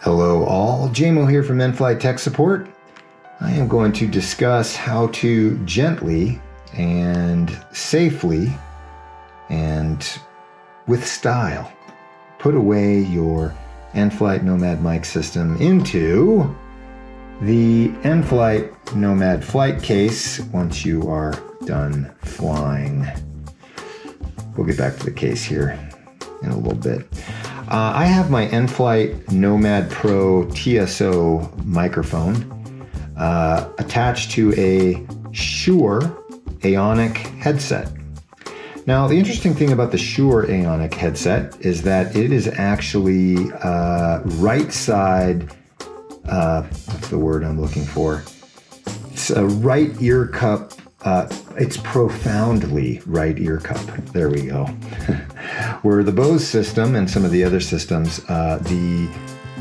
Hello all, JMO here from N-Fly Tech Support. I am going to discuss how to gently and safely and with style put away your N-Flight Nomad mic system into the N-Flight Nomad flight case once you are done flying. We'll get back to the case here in a little bit. I have my N-Flight Nomad Pro TSO microphone attached to a Shure Aonic headset. Now, the interesting thing about the Shure Aonic headset is that it is actually right side, what's the word I'm looking for? It's a right ear cup. It's profoundly right ear cup. There we go. Where the Bose system and some of the other systems, the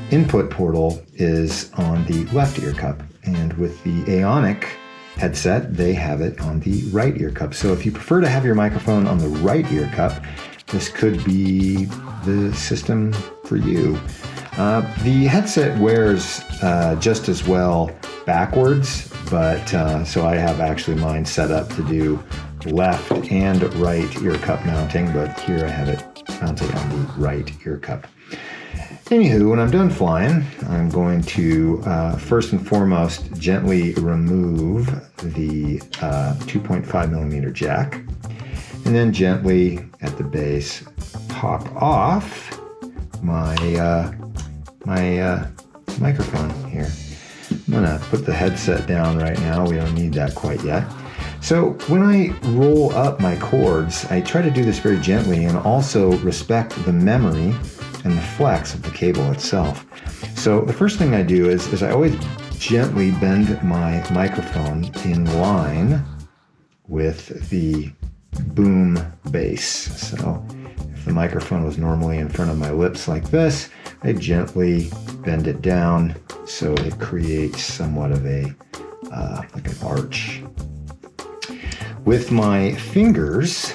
input portal is on the left ear cup. And with the Aonic headset, they have it on the right ear cup. So if you prefer to have your microphone on the right ear cup, this could be the system for you. The headset wears just as well backwards, but so I have actually mine set up to do left and right ear cup mounting, but here I have it mounted on the right ear cup. Anywho, when I'm done flying, I'm going to first and foremost gently remove the 2.5 millimeter jack, and then gently at the base pop off my microphone here. I'm gonna put the headset down right now. We don't need that quite yet. So when I roll up my cords, I try to do this very gently and also respect the memory and the flex of the cable itself. So the first thing I do is I always gently bend my microphone in line with the boom base. So if the microphone was normally in front of my lips like this, I gently bend it down so it creates somewhat of a like an arch. With my fingers,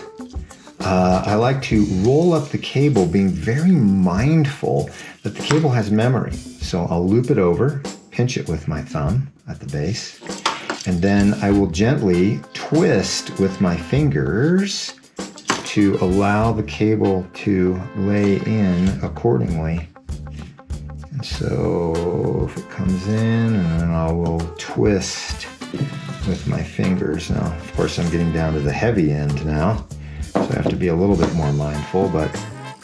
I like to roll up the cable, being very mindful that the cable has memory. So I'll loop it over, pinch it with my thumb at the base, and then I will gently twist with my fingers to allow the cable to lay in accordingly. And so if it comes in, and then I will twist with my fingers. Now, of course, I'm getting down to the heavy end now, so I have to be a little bit more mindful, but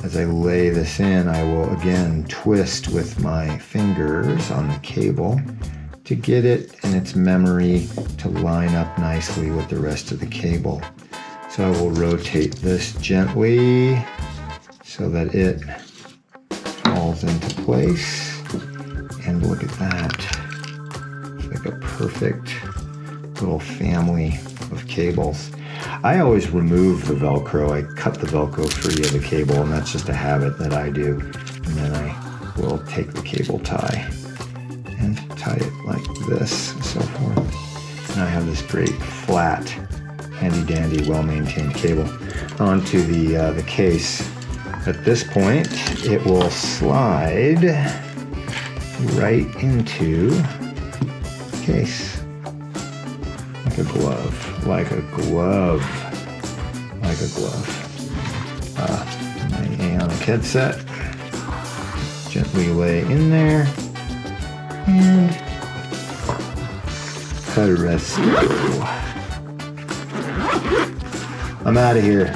as I lay this in, I will again twist with my fingers on the cable to get it in its memory to line up nicely with the rest of the cable. So I will rotate this gently so that it falls into place. And look at that. It's like a perfect little family of cables. I always remove the Velcro. I cut the Velcro free of the cable, and that's just a habit that I do. And then I will take the cable tie and tie it like this and so forth. And I have this great flat, handy-dandy, well-maintained cable onto the case. At this point, it will slide right into the case. Like a glove, like a glove, like a glove. My Aonic headset, gently lay in there, and caressio. I'm out of here.